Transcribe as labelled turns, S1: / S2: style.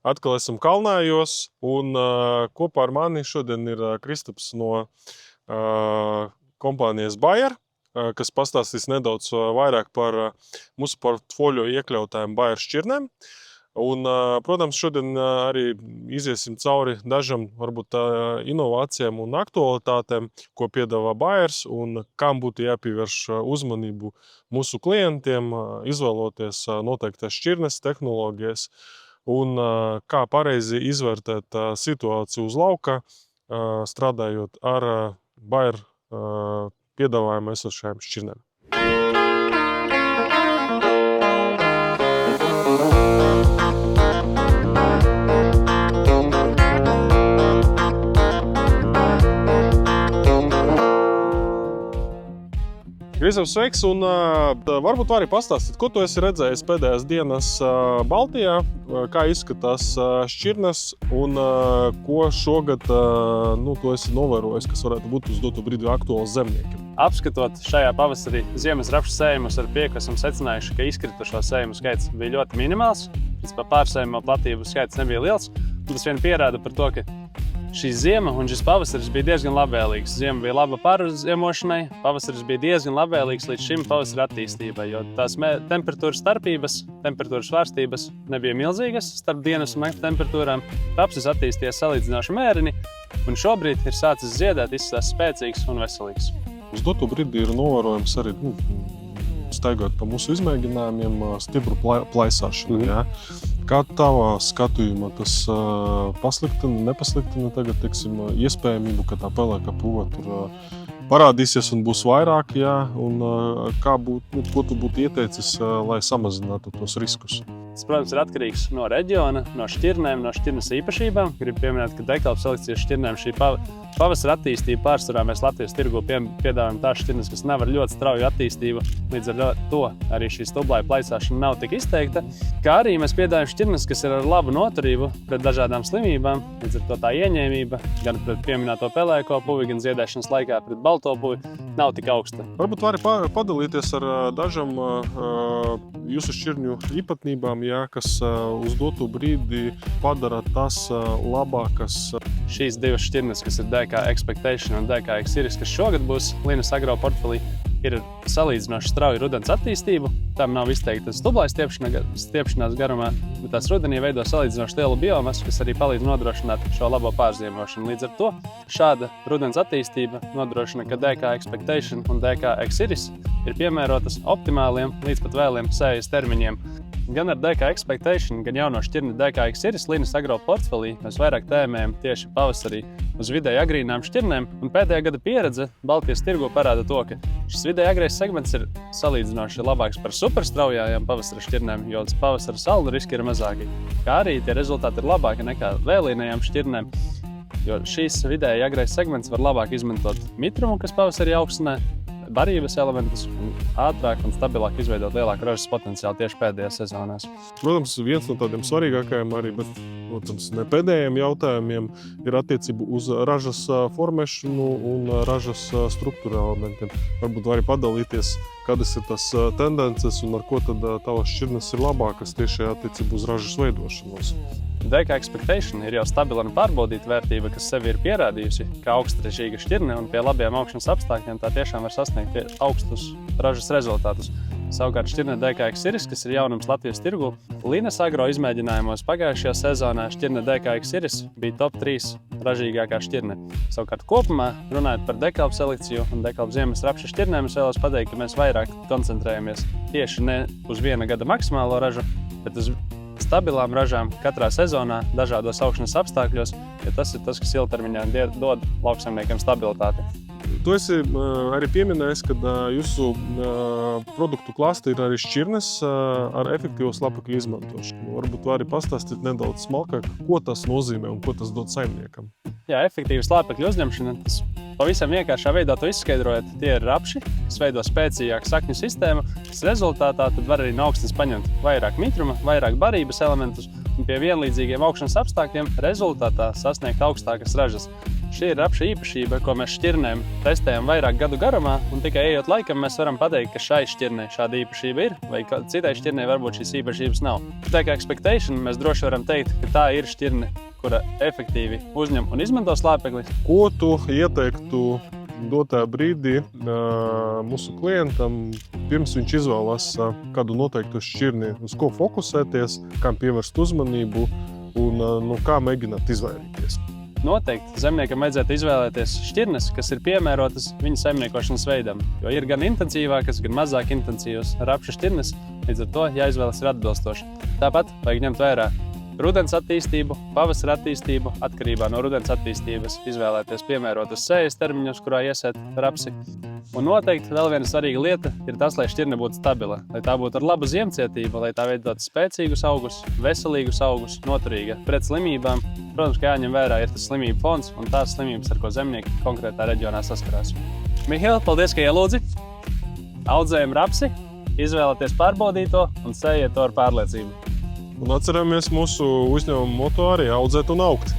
S1: Atkal esam Kalnājos, un kopā ar mani šodien ir Kristaps no kompānijas Bayer, kas pastāstīs nedaudz vairāk par mūsu portfoļo iekļautājiem Bayer šķirnēm. Un, protams, šodien arī iziesim cauri dažam varbūt inovācijām un aktualitātēm, ko piedāvā Bayers un kam būtu jāpievērš uzmanību mūsu klientiem, izvēloties noteiktas šķirnes, tehnoloģijas un kā pareizi izvērtēt situāciju uz lauka, strādājot ar Bayer piedāvājumu esošajām šķirnēm. Kristaps, sveiks, un varbūt vari pastāstīt, ko tu esi redzējis pēdējās dienas Baltijā, kā izskatās šķirnes un ko šogad tu esi novērojis, kas varētu būt uz dotu brīdi aktuāls zemniekiem.
S2: Apskatot šajā pavasarī ziemas rapšu sējumus ar prieku esam secinājuši, ka izkritušo sējumu skaits bija ļoti minimāls, pārsējuma platību skaits nebija liels. Tas vien pierāda par to, ka šī ziema un šis pavasaris bija diezgan labvēlīgs. Ziema bija laba pārziemošanai, pavasaris bija diezgan labvēlīgs līdz šim pavasara attīstībai, jo tās temperatūras starpības, temperatūras svārstības nebija milzīgas starp dienas un nakts temperatūrām. Rapsis attīstījās salīdzinoši mēreni, un šobrīd ir sācis ziedēt, izskatās spēcīgs un veselīgs.
S1: Uz dotu brīdi ir novērojams arī, staigājot pa mūsu izmēģinājumiem, stipru plaisāšanu. Ja? Kā tavā skatījumā tas pasliktina, nepasliktina tagad, iespējamību, ka tā pelēkā pūva tur parādīsies un būs vairāk, ja? Un ko tu būtu ieteicis, lai samazinātu tos riskus?
S2: Tas, protams, ir atkarīgs no reģiona, no šķirnēm, no šķirnes īpašībām. Gribu pieminēt, ka dekalpu selekcijas šķirnēm šī pavasara attīstība pārsvarā mēs Latvijas tirgū piedāvājam tās šķirnes, kas nav ar ļoti strauju attīstību. Līdz ar to arī šī stublāja plaisāšana nav tik izteikta. Kā arī mēs piedāvājam šķirnes, kas ir ar labu noturību pret dažādām slimībām. Līdz ar to tā ieņēmība gan pret pieminēto pelēko puvi, gan ziedēšanas laikā pret balto puvi nav tik augsta.
S1: Varbūt vari padalīties ar dažam jūsu šķirņu īpatnībām, kas uz dotu brīdi padara tas labākas.
S2: Šīs divas šķirnes, kas ir DK Expectation un DK Exiris, kas šogad būs Linas Agro portfelī, ir salīdzinoši strauji rudens attīstību. Tam nav izteikta stublāja stiepšanās garumā, bet tās rudenī veido salīdzinoši lielu biomasu, kas arī palīdz nodrošināt šo labo pārziemošanu. Līdz ar to šāda rudens attīstība nodrošina, ka DK Expectation un DK Exiris ir piemērotas optimāliem līdz pat vēliem sējas termiņiem. Gan ar DK Expectation, gan jauno šķirni DK Exiris Linas Agro portfelī mēs vairāk tēmējam tieši pavasarī uz vidēji agrīnām šķirnēm, un pēdējā gada pieredze Baltijas tirgu parāda to, ka šis vidēji agrais segments ir salīdzinoši labāks par superstraujājām pavasara šķirnēm, jo pavasara saldu riski ir mazāki. Kā arī tie rezultāti ir labāki nekā vēlīnajām šķirnēm, jo šīs vidēji agrais segments var labāk izmantot mitrumu, kas pavasarī augstinē, barības elementus un ātrāk un stabilāk izveidot lielāku ražas potenciālu tieši pēdējās sezonās.
S1: Protams, viens no tādiem svarīgākajiem arī, bet, protams, ne pēdējiem jautājumiem ir attiecību uz ražas formēšanu un ražas struktūra elementiem. Varbūt vari padalīties, kādas ir tas tendences un ar ko tad tavas šķirnes ir labākas tieši attiecību uz ražas veidošanos.
S2: DK Expectation ir jau stabila un pārbaudīta vērtība, kas sevi ir pierādījusi kā augstražīga šķirne, un pie labiem augšanas apstākļiem tā tiešām var sasniegt augstus ražas rezultātus. Savukārt šķirne DK Exiris, kas ir jaunums Latvijas tirgu, Linas Agro izmēģinājumos pagājušajā sezonā šķirne DK Exiris bija top 3 ražīgākā šķirne. Savukārt kopumā, runājot par dekalpu selekciju un dekalpu ziemas rapšu šķirnēm, es vēlos pateikt, ka mēs vairāk koncentrējamies tieši ne uz viena gada maksimālo ražu, bet uz stabilām ražām katrā sezonā, dažādos augšanas apstākļos, jo tas ir tas, kas ilgtermiņā dod lauksaimniekiem stabilitāti.
S1: Tu esi arī pieminējis, ka jūsu produktu klāstā ir arī šķirnes ar efektīvo slāpekļu izmantošanu. Varbūt vari pastāstīt nedaudz smalkāk, ko tas nozīmē un ko tas dod saimniekam.
S2: Jā, efektīva slāpekļu uzņemšana, tas pavisam vienkāršā veidā to izskaidrojot, tie ir rapši, kas veido spēcīgāku sakņu sistēmu, kas rezultātā tad var arī no augstnes paņemt vairāk mitruma, vairāk barības elementus un pie vienlīdzīgiem augšanas apstākļiem rezultātā sasniegt augstākas ražas. šī ir rapša īpašība, ko mēs šķirnēm testējam vairāk gadu garumā, un tikai ejot laikam mēs varam pateikt, ka šai šķirnei šāda īpašība ir, vai citai šķirnei varbūt šīs īpašības nav. Tā kā expectation mēs droši varam teikt, ka tā ir šķirne, kura efektīvi uzņem un izmanto slāpekli.
S1: Ko tu ieteiktu dotā brīdī mūsu klientam, pirms viņš izvēlas kādu noteiktu šķirni, uz ko fokusēties, kam pievērst uzmanību un kā mēģināt izvairīties?
S2: Noteikti zemniekam vajadzētu izvēlēties šķirnes, kas ir piemērotas viņa saimniekošanas veidam, jo ir gan intensīvākas, gan mazāk intensīvas rapša šķirnes, līdz ar to jāizvēlas ir atbilstoši. Tāpat vajag ņemt vērā rudens attīstību, pavasara attīstību, atkarībā no rudens attīstības izvēlēties piemērotas sējas termiņus, kurā iesēt rapsi. Un noteikti vēl viena svarīga lieta ir tas, lai šķirne būtu stabila, lai tā būtu ar labu ziemcietību, lai tā veidotu spēcīgus augus, veselīgus augus, noturīga pret slimībām. Protams, ka jāņem vērā ir tas slimību fonds un tās slimības, ar ko zemnieki konkrētā reģionā saskarās. Mihail, paldies, ka ielūdzi! Audzējam rapsi, izvēlaties pārbaudīto un sējiet to ar pārliecību.
S1: Un atceramies mūsu uzņēmumu moto arī audzēt un augt.